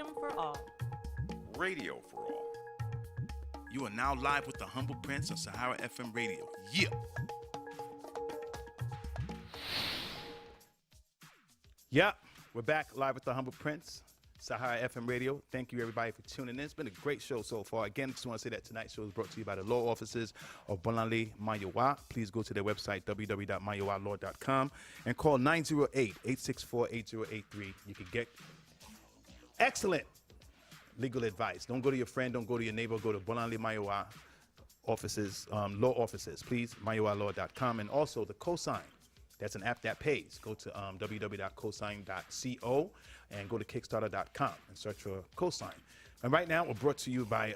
freedom for all. Radio for all. You are now live with the Humble Prince on Sahara FM Radio. Yeah. Yeah, we're back live with the Humble Prince, Sahara FM Radio. Thank you, everybody, for tuning in. It's been a great show so far. Again, just want to say that tonight's show is brought to you by the law offices of Bolanle Mayowa. Please go to their website, www.mayowalaw.com, and call 908-864-8083. You can get excellent legal advice. Don't go to your friend, don't go to your neighbor, go to Bolanle Mayowa offices, law offices, please, mayowalaw.com. And also the cosign. That's an app that pays. Go to www.cosign.co and go to kickstarter.com and search for Cosign. And right now, we're brought to you by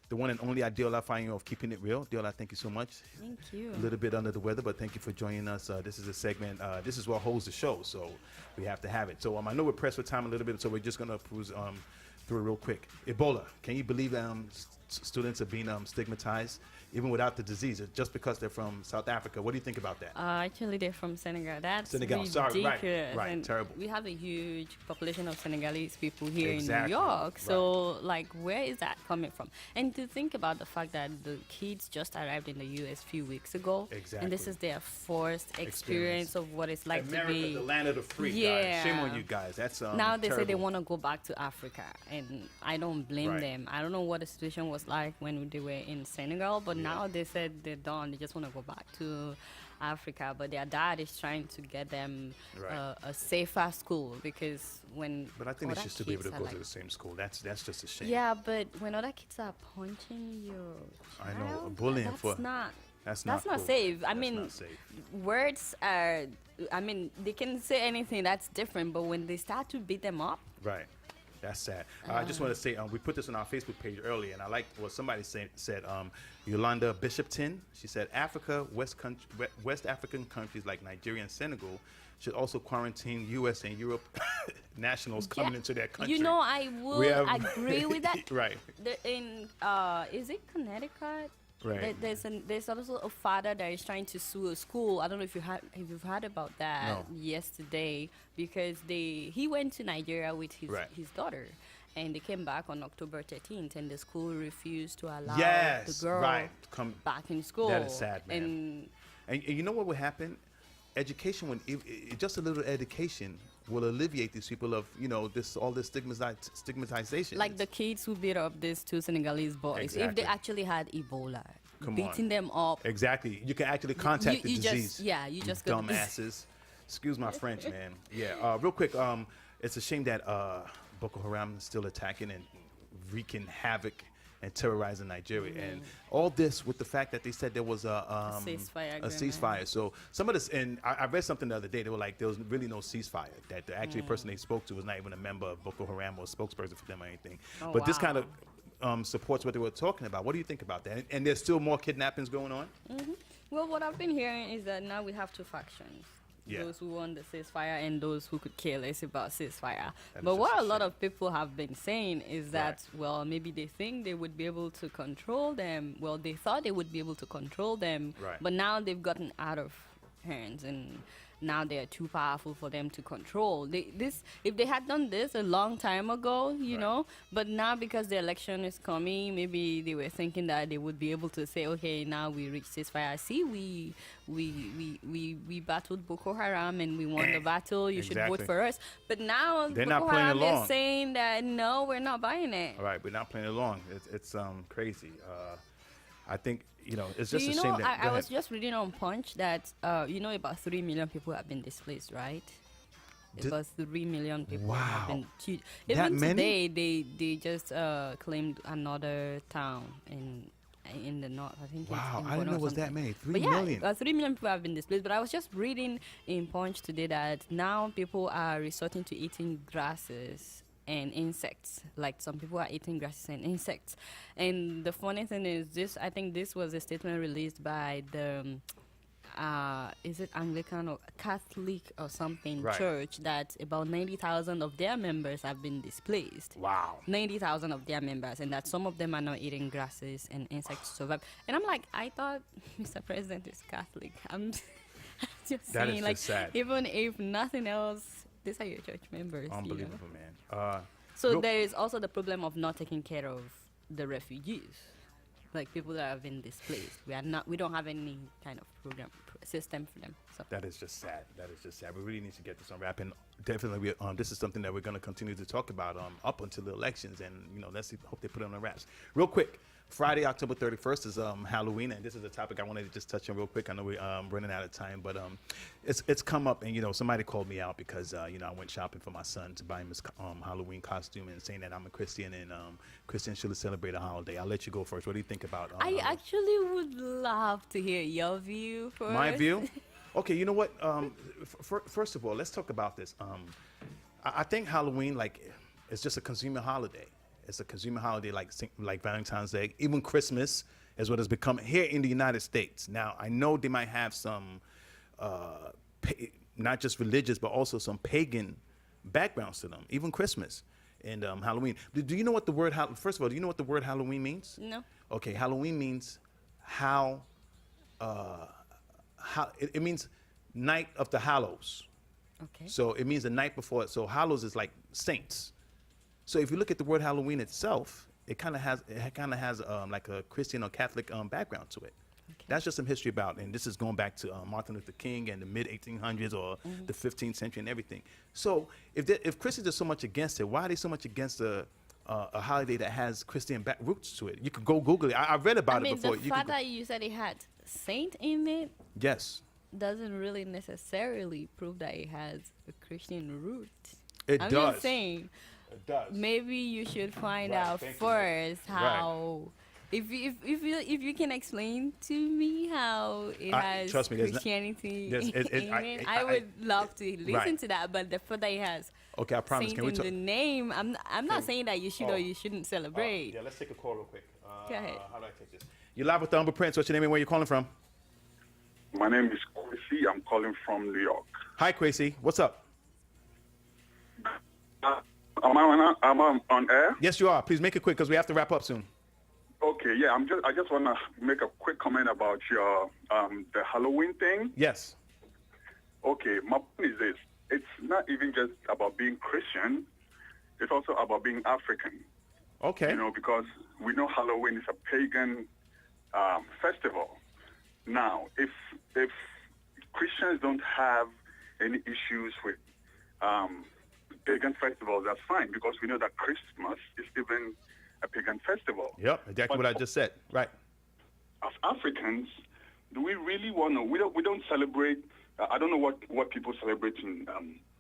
the one and only Adeola Feyehun of Keeping It Real. Adeola, thank you so much. Thank you. A little bit under the weather, but thank you for joining us. This is a segment. This is what holds the show, so we have to have it. So I know we're pressed for time a little bit, so we're just going to cruise through it real quick. Ebola. Can you believe students are being stigmatized even without the disease, just because they're from South Africa? What do you think about that? Actually, they're from Senegal. That's Senegal. ridiculous. Sorry, right, and terrible. We have a huge population of Senegalese people here Exactly. in New York. So, like, where is that coming from? And to think about the fact that the kids just arrived in the U.S. a few weeks ago. Exactly. And this is their first experience of what it's like America, to be. the land of the free, Yeah. guys. Shame on you guys. That's now they say they terrible. want to go back to Africa, and I don't blame Right. them. I don't know what the situation was like when they were in Senegal, but now they said they're done. They just want to go back to Africa, but their dad is trying to get them Right. a safer school, because when But I think they other should still be able to kids go are to the same school. That's just a shame. yeah, but when other kids are punching your I know, child, bullying that's for- not That's that's not not cool. safe. I That's mean, not safe. words are. I mean, they can say anything that's different, but when they start to beat them up, Right. That's sad. I just want to say, we put this on our Facebook page earlier, and I liked what somebody said. Yolanda Bishopton. She said, West African countries like Nigeria and Senegal should also quarantine U.S. and Europe nationals coming into their country. You know, I would agree with that. Right. Is it Connecticut? Right. There's also a father that is trying to sue a school. I don't know if you've heard about that No. yesterday, because he went to Nigeria with Right. his daughter, and they came back on October 13th, and the school refused to allow Yes, the girl right. Come back in school. That is sad, man. And you know what would happen? Education, just a little education will alleviate these people of, all this stigmatization. Like the kids who beat up these two Senegalese boys, if Exactly. they actually had Ebola, Come beating on. them up. Exactly. You can actually contact the you disease. you just go to dumbasses. Excuse my French, man. Yeah. Real quick, it's a shame that Boko Haram is still attacking and wreaking havoc and terrorizing Nigeria, and all this with the fact that they said there was a ceasefire ceasefire. So some of this, and I read something the other day. They were like, there was really no ceasefire. That the actual person they spoke to was not even a member of Boko Haram or a spokesperson for them or anything. Oh, but this wow. kind of supports what they were talking about. What do you think about that? And there's still more kidnappings going on. Well, what I've been hearing is that now we have two factions. Yeah. Those who want the ceasefire and those who could care less about ceasefire. That is But what just a a lot shame. of people have been saying is that, well, maybe they think they would be able to control them. Well, they thought they would be able to control them, Right. but now they've gotten out of hands, and now they're too powerful for them to control. If they had done this a long time ago, you Right. know, but now because the election is coming, maybe they were thinking that they would be able to say, okay, now we reach ceasefire. See, we battled Boko Haram and we won the battle. You should Exactly. vote for us. But now They're Boko not playing Haram along. is saying that no, we're not buying it. All right, we're not playing along. It's crazy. I think it's Do just you a know, shame that. I was just reading on Punch that about 3 million people have been displaced, right? About 3 million people have Wow. been. That Even many? today, they just claimed another town in the north. I think. Wow, it's I didn't know it was that something. many. 3 But yeah, million. 3 million people have been displaced. But I was just reading in Punch today that now people are resorting to eating grasses and insects. Like some people are eating grasses and insects. And the funny thing is, I think this was a statement released by the is it Anglican or Catholic or something Right. church, that about 90,000 of their members have been displaced. Wow. 90,000 of their members, and that some of them are now eating grasses and insects to survive. And I'm like, I thought Mr. President is Catholic. I'm just That is saying, like, just sad. even if nothing else, these are your church members. Unbelievable, man. So Real- there is also the problem of not taking care of the refugees, like people that have been displaced. We don't have any kind of system for them. So That is just sad. That is just sad. We really need to get this on wrap. And definitely, this is something that we're going to continue to talk about up until the elections. And, let's hope they put it on the wraps. Real quick, Friday, October 31st is Halloween. And this is a topic I wanted to just touch on real quick. I know we're running out of time. But it's come up. And, somebody called me out because, I went shopping for my son to buy him his Halloween costume and saying that I'm a Christian and Christians shouldn't celebrate a holiday. I'll let you go first. What do you think about I actually would love to hear your view first. my view? Okay, you know what? First of all, let's talk about this. I think Halloween, it's just a consumer holiday. It's a consumer holiday like Valentine's Day. Even Christmas is what has become here in the United States. Now, I know they might have some, not just religious, but also some pagan backgrounds to them. Even Christmas and Halloween. Do you know what the word, first of all, do you know what the word Halloween means? No. Okay, Halloween means it means night of the hallows. Okay. So it means the night before it. So hallows is like saints. So if you look at the word Halloween itself, it kind of has like a Christian or Catholic background to it. Okay. That's just some history about it. And this is going back to Martin Luther King and the mid 1800s or the 15th century and everything. So if Christians are so much against it, why are they so much against a holiday that has Christian roots to it? You could go Google it. I read about it before. The fact that you said it had saint in it Yes. doesn't really necessarily prove that it has a Christian root. I'm just saying. It does. Maybe you should find Right, out thank you. first how. If you can explain to me how it has trust me, Christianity there's- in it, I would love to listen to that. But the fact that it has Okay, I promise. saint Can we in talk? the name, I'm not saying that you should or you shouldn't celebrate. Yeah, let's take a call real quick. Go ahead. How do I take this? You're live with the Humble Prince. What's your name and where you calling from? My name is Quincy. I'm calling from New York. Hi, Quasi. What's up? Am I on air? Yes, you are. Please make it quick because we have to wrap up soon. Okay, yeah. I just want to make a quick comment about your the Halloween thing. Yes. Okay, my point is this: it's not even just about being Christian; it's also about being African. Okay. Because we know Halloween is a pagan festival. Now, if Christians don't have any issues with pagan festivals, that's fine, because we know that Christmas is even a pagan festival. Yep, exactly what I just said. Right. As Africans, do we really want to? We don't celebrate. I don't know what people celebrate in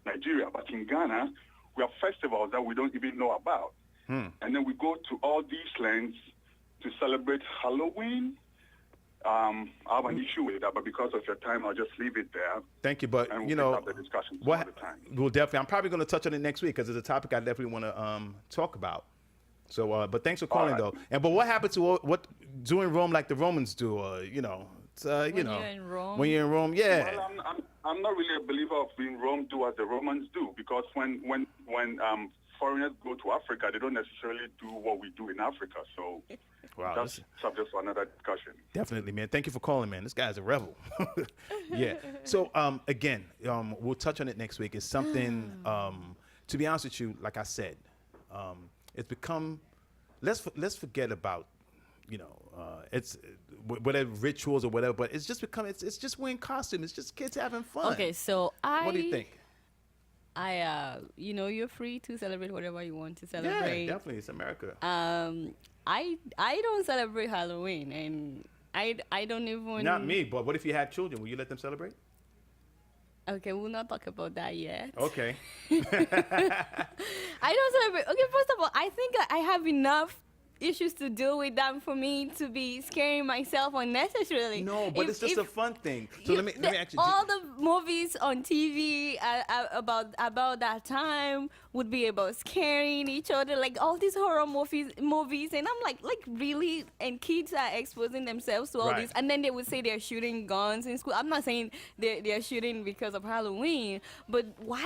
Nigeria, but in Ghana, we have festivals that we don't even know about. And then we go to all these lands to celebrate Halloween. I have an issue with that, but because of your time, I'll just leave it there. Thank you, but And we'll you pick know, up the discussion some other time. we'll definitely. I'm probably going to touch on it next week because it's a topic I definitely want to talk about. So, but thanks for calling right. though. But what happened to what do in Rome like the Romans do? It's, When you're in Rome? When you're in Rome, yeah. Well, I'm not really a believer of being Rome do as the Romans do, because when foreigners go to Africa, they don't necessarily do what we do in Africa. So Wow, that's subject for another discussion. definitely, man. Thank you for calling, man. This guy's a rebel. Yeah. So again, we'll touch on it next week. It's something. To be honest with you, like I said, it's become. Let's forget about, it's whatever rituals or whatever. But it's just become. It's just wearing costumes. It's just kids having fun. Okay, so What do you think? You're free to celebrate whatever you want to Yeah, celebrate. definitely. It's America. I don't celebrate Halloween, and I don't even. Not me, but what if you had children? Will you let them celebrate? Okay, we'll not talk about that yet. Okay. I don't celebrate. Okay, first of all, I think I have enough issues to deal with them for me to be scaring myself unnecessarily. No, but it's just a fun thing. So let me actually. All the movies on TV about that time would be about scaring each other, like all these horror movies, and I'm like really, and kids are exposing themselves to all Right. this, and then they would say they're shooting guns in school. I'm not saying they're shooting because of Halloween, but why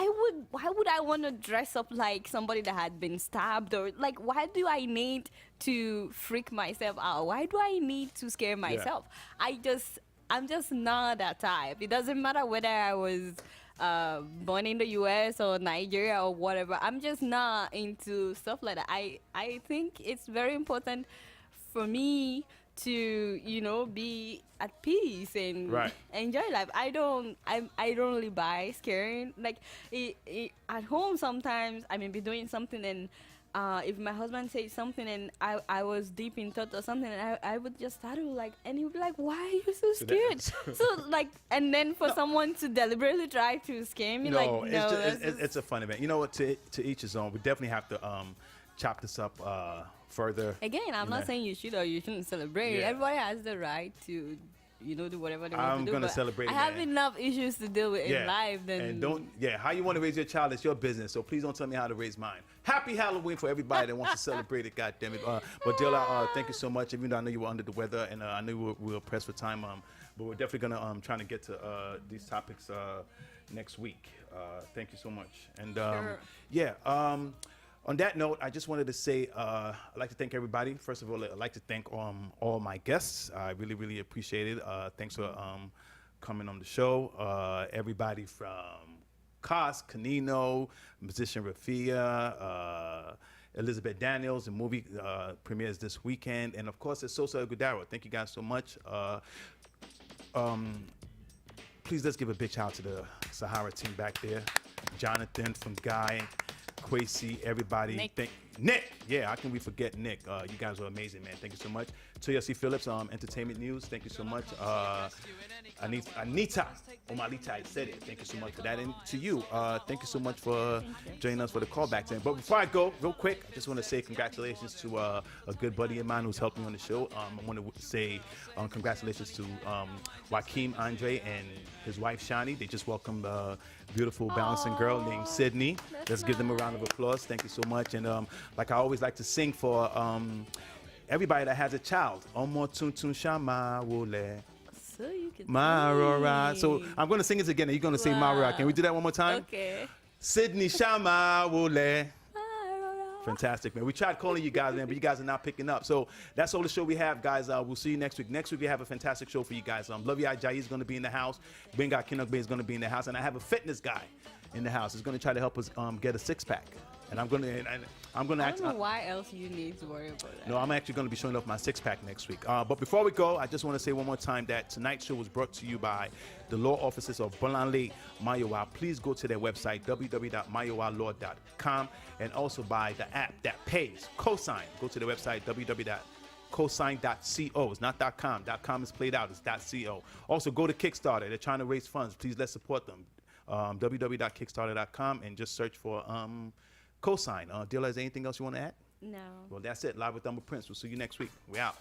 would I want to dress up like somebody that had been stabbed, or like why do I need to freak myself out? Why do I need to scare myself? I'm just not that type. It doesn't matter whether I was born in the U.S. or Nigeria or whatever. I'm just not into stuff like that. I think it's very important for me to, you know, be at peace and Right. enjoy life. I don't really buy scaring. Like at home sometimes I may be doing something and if my husband says something and I was deep in thought or something, and I would just start to like, and he would be like, why are you so scared? So like, and then for someone to deliberately try to scare me, like, no, it's a fun event. You know what? To each his own. We definitely have to chop this up further. Again, I'm not saying you should or you shouldn't celebrate. Yeah. Everybody has the right to, you know, do whatever they want to do. I'm gonna but celebrate. I have enough issues to deal with in life. Then and don't. Yeah, how you want to raise your child is your business. So please don't tell me how to raise mine. Happy Halloween for everybody that wants to celebrate it. God damn it. But Adeola, thank you so much. Even though I know you were under the weather and I knew we were pressed for time. But we're definitely gonna trying to get to these topics next week. Thank you so much. And on that note, I just wanted to say I'd like to thank everybody. First of all, I'd like to thank all my guests. I really, really appreciate it. Thanks for coming on the show. Everybody from Cos, Canino, musician Rafia, Elizabeth Daniels, the movie premieres this weekend. And of course, it's Sosa Gudaro. Thank you guys so much. Please let's give a big shout out to the Sahara team back there. Jonathan from Guy. Quasi, everybody. Nick. Yeah, how can we forget Nick? You guys are amazing, man. Thank you so much. Toya C. Phillips, Entertainment News. Thank you so much. Anita Omalita, I said it. Thank you so much for that. And to you, thank you so much for joining us for the callback. But before I go, real quick, I just want to say congratulations to a good buddy of mine who's helped me on the show. I want to say congratulations to Joaquin Andre and his wife Shani. They just welcomed a beautiful balancing girl named Sydney. Let's give them a round of applause. Thank you so much. And like I always like to sing for everybody that has a child. Omo tun tun shama wole. So you can Marora. So I'm going to sing it again. And you're going to say Marora. Can we do that one more time? Okay. Sydney shama wole. Fantastic, man. We tried calling you guys, man, but you guys are not picking up. So that's all the show we have, guys. We'll see you next week. Next week, we have a fantastic show for you guys. Love Ya Jai is going to be in the house. Benga Kinok Bay is going to be in the house. And I have a fitness guy in the house. He's going to try to help us get a six-pack. And I'm going to I don't know why else you need to worry about that. No, I'm actually going to be showing off my six-pack next week. But before we go, I just want to say one more time that tonight's show was brought to you by the law offices of Bolanle Mayowa. Please go to their website, www.mayowalaw.com, and also by the app that pays, Cosign. Go to the website, www.cosign.co. It's not .com. .com is played out. It's .co. Also, go to Kickstarter. They're trying to raise funds. Please let's support them. www.kickstarter.com and just search for Cosign. Adeola, is there anything else you want to add? No. Well, that's it. Live with Prince. We'll see you next week. We out.